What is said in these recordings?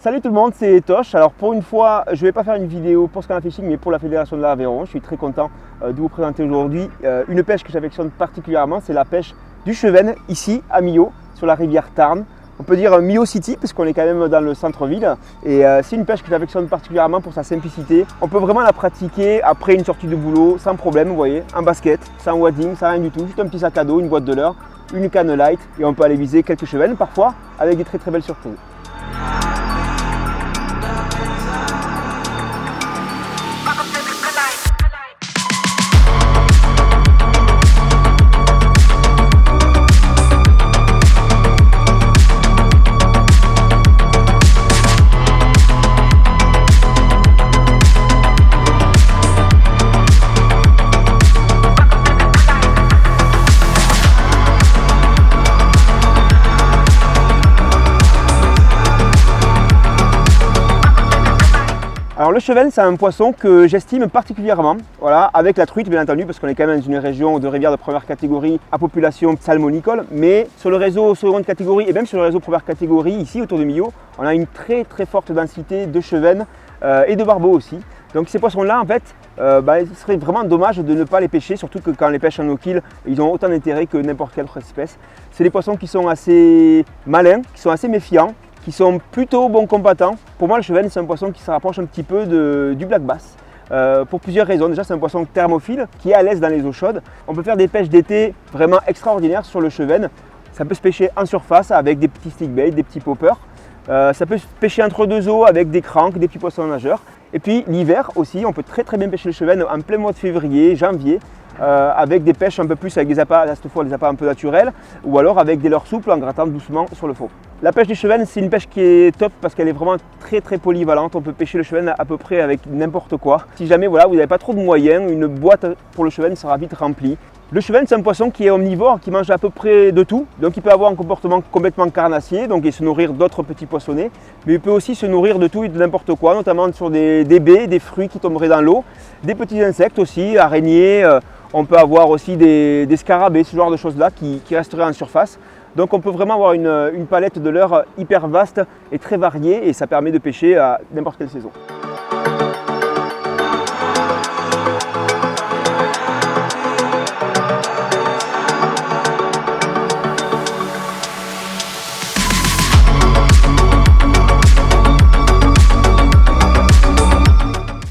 Salut tout le monde, c'est Tosh. Alors pour une fois, je ne vais pas faire une vidéo pour Scanner Fishing, mais pour la Fédération de l'Aveyron. Je suis très content de vous présenter aujourd'hui une pêche que j'affectionne particulièrement, c'est la pêche du Cheven, ici à Millau, sur la rivière Tarn. On peut dire Millau City, parce qu'on est quand même dans le centre-ville. Et c'est une pêche que j'affectionne particulièrement pour sa simplicité. On peut vraiment la pratiquer après une sortie de boulot, sans problème, vous voyez, en basket, sans wadding, sans rien du tout. Juste un petit sac à dos, une boîte de leurre, une canne light, et on peut aller viser quelques chevennes, parfois avec des très belles surprises. Alors le cheven, c'est un poisson que j'estime particulièrement, voilà, avec la truite bien entendu, parce qu'on est quand même dans une région de rivière de première catégorie à population salmonicole, mais sur le réseau seconde catégorie et même sur le réseau première catégorie, ici autour de Millau, on a une très forte densité de cheven et de barbeaux aussi. Donc ces poissons-là, en fait, il serait vraiment dommage de ne pas les pêcher, surtout que quand on les pêche en no-kill, ils ont autant d'intérêt que n'importe quelle autre espèce. C'est des poissons qui sont assez malins, qui sont assez méfiants, qui sont plutôt bons combattants. Pour moi, le cheven, c'est un poisson qui se rapproche un petit peu du black bass. Pour plusieurs raisons. Déjà, c'est un poisson thermophile qui est à l'aise dans les eaux chaudes. On peut faire des pêches d'été vraiment extraordinaires sur le cheven. Ça peut se pêcher en surface avec des petits stick bait, des petits poppers. Ça peut se pêcher entre deux eaux avec des cranks, des petits poissons nageurs. Et puis l'hiver aussi, on peut très bien pêcher le cheven en plein mois de février, janvier. Avec des pêches un peu plus avec des appâts, cette fois des appâts un peu naturels, ou alors avec des leurres souples en grattant doucement sur le fond. La pêche du cheven, c'est une pêche qui est top parce qu'elle est vraiment très polyvalente. On peut pêcher le cheven à peu près avec n'importe quoi. Si jamais voilà, vous n'avez pas trop de moyens, une boîte pour le cheven sera vite remplie. Le cheven, c'est un poisson qui est omnivore, qui mange à peu près de tout. Donc il peut avoir un comportement complètement carnassier, donc il se nourrir d'autres petits poissonnets. Mais il peut aussi se nourrir de tout et de n'importe quoi, notamment sur des baies, des fruits qui tomberaient dans l'eau, des petits insectes aussi, araignées. On peut avoir aussi des scarabées, ce genre de choses-là qui resteraient en surface. Donc on peut vraiment avoir une palette de leurres hyper vaste et très variée et ça permet de pêcher à n'importe quelle saison.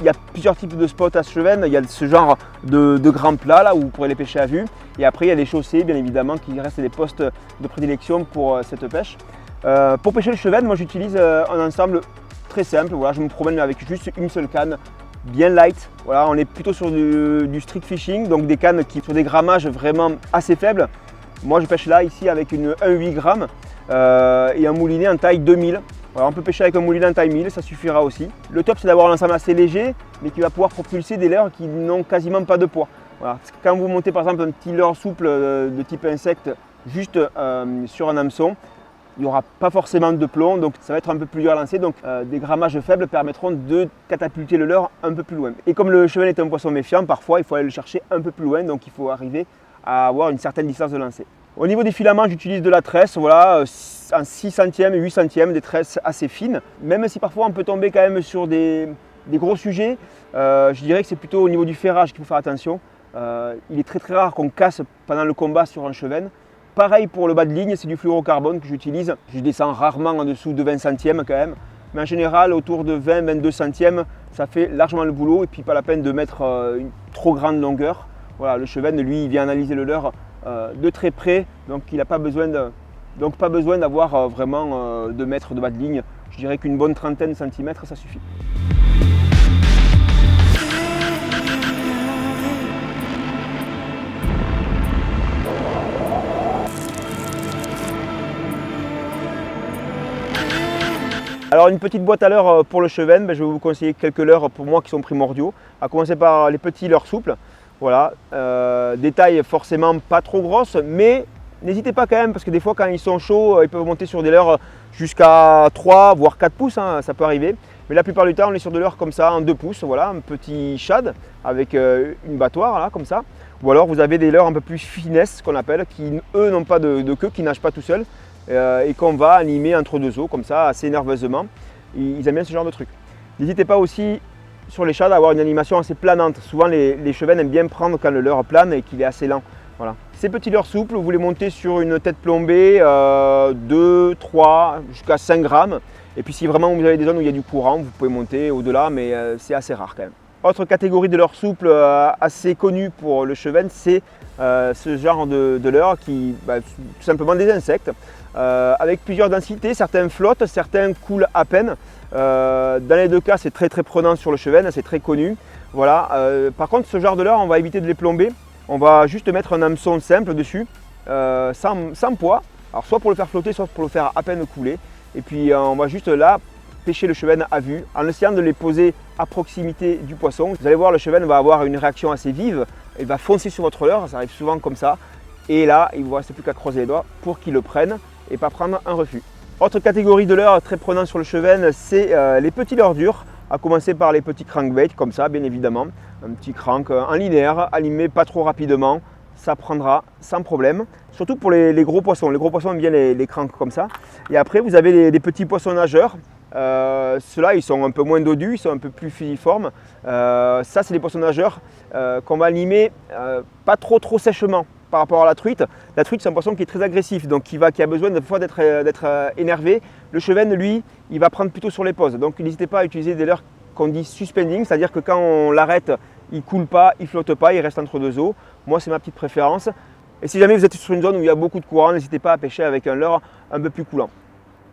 Il y a plusieurs types de spots à ce cheven. Il y a ce genre de grands plats là où vous pourrez les pêcher à vue. Et après il y a des chaussées bien évidemment qui restent des postes de prédilection pour cette pêche. Pour pêcher le cheven, moi j'utilise un ensemble très simple. Voilà, je me promène avec juste une seule canne, bien light. Voilà, on est plutôt sur du street fishing, donc des cannes qui sur des grammages vraiment assez faibles. Moi je pêche là ici avec une 1,8 g et un moulinet en taille 2000. Voilà, on peut pêcher avec un moulinet en taille 1000, ça suffira aussi. Le top c'est d'avoir un ensemble assez léger, mais qui va pouvoir propulser des leurres qui n'ont quasiment pas de poids. Voilà. Quand vous montez par exemple un petit leurre souple de type insecte juste sur un hameçon, il n'y aura pas forcément de plomb, donc ça va être un peu plus dur à lancer. Donc des grammages faibles permettront de catapulter le leurre un peu plus loin. Et comme le cheven est un poisson méfiant, parfois il faut aller le chercher un peu plus loin, donc il faut arriver à avoir une certaine distance de lancer. Au niveau des filaments, j'utilise de la tresse, voilà, en 6 centièmes, 8 centièmes, des tresses assez fines. Même si parfois on peut tomber quand même sur des gros sujets, je dirais que c'est plutôt au niveau du ferrage qu'il faut faire attention. Il est très rare qu'on casse pendant le combat sur un cheven. Pareil pour le bas de ligne, c'est du fluorocarbone que j'utilise. Je descends rarement en dessous de 20 centièmes quand même. Mais en général, autour de 20-22 centièmes, ça fait largement le boulot et puis pas la peine de mettre une trop grande longueur. Voilà, le cheven, lui, il vient analyser le leurre de très près, donc il n'a pas besoin d'avoir vraiment 2 mètres de bas de ligne. Je dirais qu'une bonne trentaine de centimètres, ça suffit. Alors une petite boîte à leurres pour le cheven, je vais vous conseiller quelques leurres pour moi qui sont primordiaux. À commencer par les petits leurres souples. Voilà, des tailles forcément pas trop grosses, mais n'hésitez pas quand même parce que des fois quand ils sont chauds, ils peuvent monter sur des leurres jusqu'à 3 voire 4 pouces, hein, ça peut arriver. Mais la plupart du temps, on est sur de leurres comme ça, en 2 pouces, voilà, un petit shad avec une battoire là, comme ça. Ou alors vous avez des leurres un peu plus finesse qu'on appelle, qui eux n'ont pas de queue, qui nagent pas tout seuls et qu'on va animer entre deux eaux comme ça assez nerveusement. ils aiment bien ce genre de truc. N'hésitez pas aussi sur les chats d'avoir une animation assez planante. Souvent les chevens aiment bien prendre quand le leurre plane et qu'il est assez lent. Voilà. Ces petits leurres souples, vous les montez sur une tête plombée 2, 3 jusqu'à 5 grammes. Et puis si vraiment vous avez des zones où il y a du courant, vous pouvez monter au-delà, mais c'est assez rare quand même. Autre catégorie de leurre souple assez connue pour le cheven, c'est ce genre de leurre qui, tout simplement des insectes, avec plusieurs densités. Certains flottent, certains coulent à peine. Dans les deux cas, c'est très prenant sur le cheven, c'est très connu. Voilà. Par contre, ce genre de leurre, on va éviter de les plomber. On va juste mettre un hameçon simple dessus, sans poids. Alors soit pour le faire flotter, soit pour le faire à peine couler. Et puis on va juste là pêcher le cheven à vue en essayant de les poser à proximité du poisson. Vous allez voir, le cheven va avoir une réaction assez vive, il va foncer sur votre leurre, ça arrive souvent comme ça. Et là, il ne vous reste plus qu'à croiser les doigts pour qu'il le prenne et pas prendre un refus. Autre catégorie de leurre très prenant sur le cheven, c'est les petits leurres durs, à commencer par les petits crankbaits comme ça, bien évidemment. Un petit crank en linéaire, allumé pas trop rapidement, ça prendra sans problème. Surtout pour les gros poissons. Les gros poissons aiment bien les cranks comme ça. Et après, vous avez les petits poissons nageurs. Ceux-là, ils sont un peu moins dodus, ils sont un peu plus filiformes. Ça, c'est les poissons nageurs qu'on va animer pas trop sèchement par rapport à la truite. La truite, c'est un poisson qui est très agressif, donc qui a besoin des fois d'être énervé. Le cheven, lui, il va prendre plutôt sur les pauses. Donc n'hésitez pas à utiliser des leurres qu'on dit suspending, c'est-à-dire que quand on l'arrête, il ne coule pas, il ne flotte pas, il reste entre deux eaux. Moi, c'est ma petite préférence. Et si jamais vous êtes sur une zone où il y a beaucoup de courant, n'hésitez pas à pêcher avec un leurre un peu plus coulant.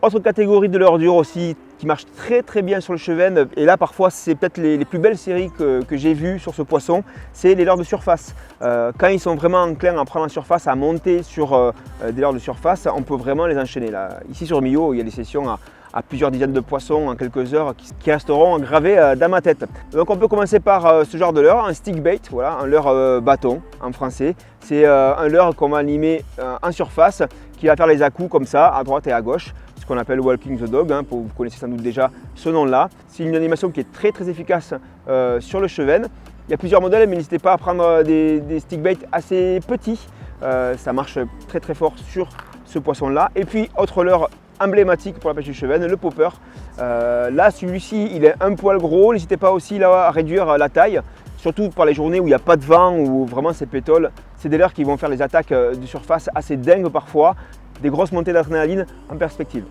Autre catégorie de leurre dur aussi qui marche très bien sur le cheven, et là parfois c'est peut-être les plus belles séries que j'ai vues sur ce poisson, c'est les leurres de surface. Quand ils sont vraiment enclins à prendre en surface, à monter sur des leurres de surface, on peut vraiment les enchaîner. Là. Ici sur Millau, il y a des sessions à plusieurs dizaines de poissons en quelques heures qui resteront gravés dans ma tête. Donc on peut commencer par ce genre de leurre, un stick bait, voilà, un leurre bâton en français. C'est un leurre qu'on va animer en surface qui va faire les à-coups comme ça, à droite et à gauche. Ce qu'on appelle walking the dog, vous connaissez sans doute déjà ce nom-là. C'est une animation qui est très efficace sur le cheven. Il y a plusieurs modèles, mais n'hésitez pas à prendre des stick bait assez petits. Ça marche très fort sur ce poisson-là. Et puis, autre leurre emblématique pour la pêche du cheven, le popper. Là, celui-ci, il est un poil gros. N'hésitez pas aussi là, à réduire la taille, surtout par les journées où il n'y a pas de vent, où vraiment c'est pétole. C'est des leurres qui vont faire les attaques de surface assez dingues parfois. Des grosses montées d'adrénaline en perspective.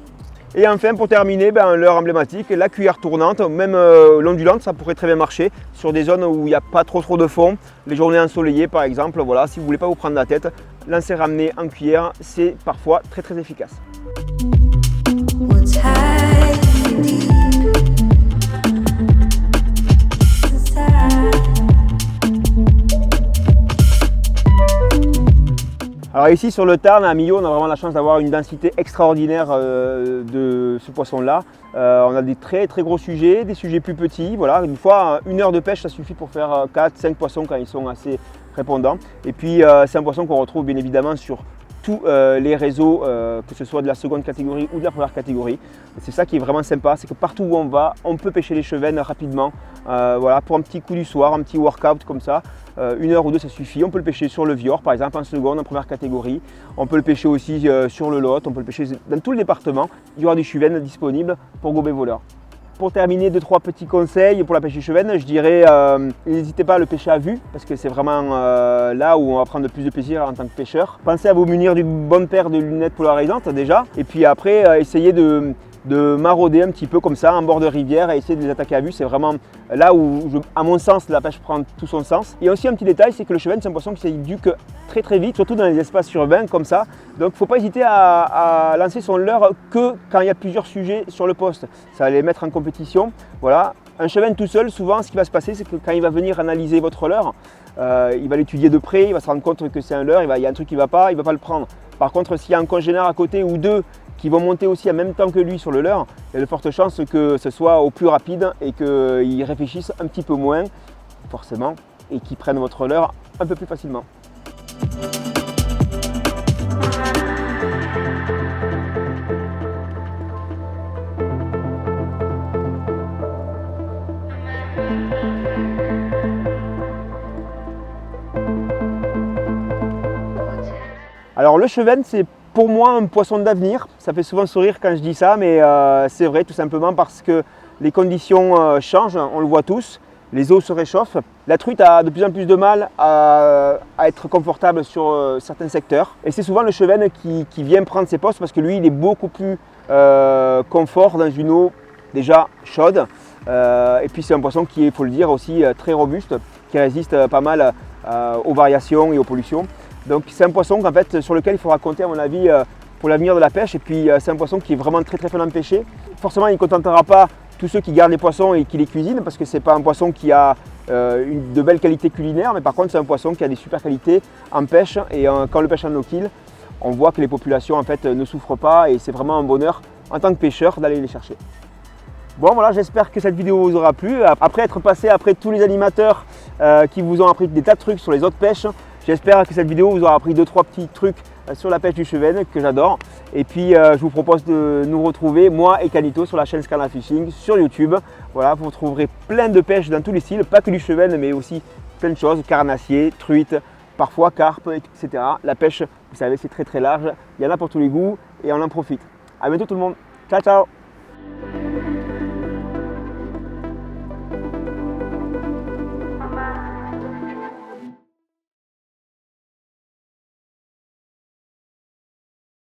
Et enfin, pour terminer, un leurre emblématique, la cuillère tournante, même l'ondulante, ça pourrait très bien marcher sur des zones où il n'y a pas trop de fond, les journées ensoleillées par exemple. Voilà, si vous ne voulez pas vous prendre la tête, lancer ramener en cuillère, c'est parfois très efficace. Alors ici sur le Tarn, à Millau, on a vraiment la chance d'avoir une densité extraordinaire de ce poisson-là. On a des très gros sujets, des sujets plus petits. Voilà, une fois, 1 heure de pêche, ça suffit pour faire 4-5 poissons quand ils sont assez répondants. Et puis c'est un poisson qu'on retrouve bien évidemment sur tous les réseaux, que ce soit de la seconde catégorie ou de la première catégorie. C'est ça qui est vraiment sympa, c'est que partout où on va, on peut pêcher les chevennes rapidement. Voilà, pour un petit coup du soir, un petit workout comme ça, 1 heure ou 2 ça suffit. On peut le pêcher sur le Vior par exemple en seconde, en première catégorie. On peut le pêcher aussi sur le Lot, on peut le pêcher dans tout le département. Il y aura des chevennes disponibles pour gober vos leurres. Pour terminer, 2-3 petits conseils pour la pêche du cheven, je dirais n'hésitez pas à le pêcher à vue parce que c'est vraiment là où on va prendre le plus de plaisir en tant que pêcheur. Pensez à vous munir d'une bonne paire de lunettes polarisantes déjà et puis après essayez de marauder un petit peu comme ça en bord de rivière et essayer de les attaquer à vue. C'est vraiment là où, à mon sens, la pêche prend tout son sens. Et aussi un petit détail, c'est que le cheven, c'est un poisson qui s'éduque très vite, surtout dans les espaces urbains comme ça. Donc il ne faut pas hésiter à lancer son leurre que quand il y a plusieurs sujets sur le poste. Ça va les mettre en compétition. Voilà. Un cheven tout seul, souvent, ce qui va se passer, c'est que quand il va venir analyser votre leurre, il va l'étudier de près, il va se rendre compte que c'est un leurre, il y a un truc qui ne va pas, il ne va pas le prendre. Par contre, s'il y a un congénère à côté ou deux qui vont monter aussi en même temps que lui sur le leurre, il y a de fortes chances que ce soit au plus rapide et qu'ils réfléchissent un petit peu moins, forcément, et qu'ils prennent votre leurre un peu plus facilement. Alors le cheven, c'est pour moi un poisson d'avenir. Ça fait souvent sourire quand je dis ça, mais c'est vrai tout simplement parce que les conditions changent, on le voit tous. Les eaux se réchauffent. La truite a de plus en plus de mal à être confortable sur certains secteurs. Et c'est souvent le chevesne qui vient prendre ses postes parce que lui, il est beaucoup plus confort dans une eau déjà chaude. Et puis c'est un poisson qui est, il faut le dire, aussi très robuste, qui résiste pas mal aux variations et aux pollutions. Donc c'est un poisson en fait, sur lequel il faudra compter à mon avis pour l'avenir de la pêche. Et puis c'est un poisson qui est vraiment très fun à pêcher. Forcément, il ne contentera pas tous ceux qui gardent les poissons et qui les cuisinent, parce que ce n'est pas un poisson qui a de belles qualités culinaires, mais par contre c'est un poisson qui a des super qualités en pêche. Et quand on le pêche en no-kill, on voit que les populations en fait, ne souffrent pas et c'est vraiment un bonheur en tant que pêcheur d'aller les chercher. Bon voilà, j'espère que cette vidéo vous aura plu. Après être passé après tous les animateurs qui vous ont appris des tas de trucs sur les autres pêches, j'espère que cette vidéo vous aura appris 2-3 petits trucs sur la pêche du chevesne que j'adore. Et puis je vous propose de nous retrouver, moi et Canito, sur la chaîne Scarna Fishing sur YouTube. Voilà, vous retrouverez plein de pêches dans tous les styles, pas que du chevesne, mais aussi plein de choses, carnassiers, truites, parfois carpes, etc. La pêche, vous savez, c'est très large. Il y en a pour tous les goûts et on en profite. A bientôt tout le monde. Ciao, ciao!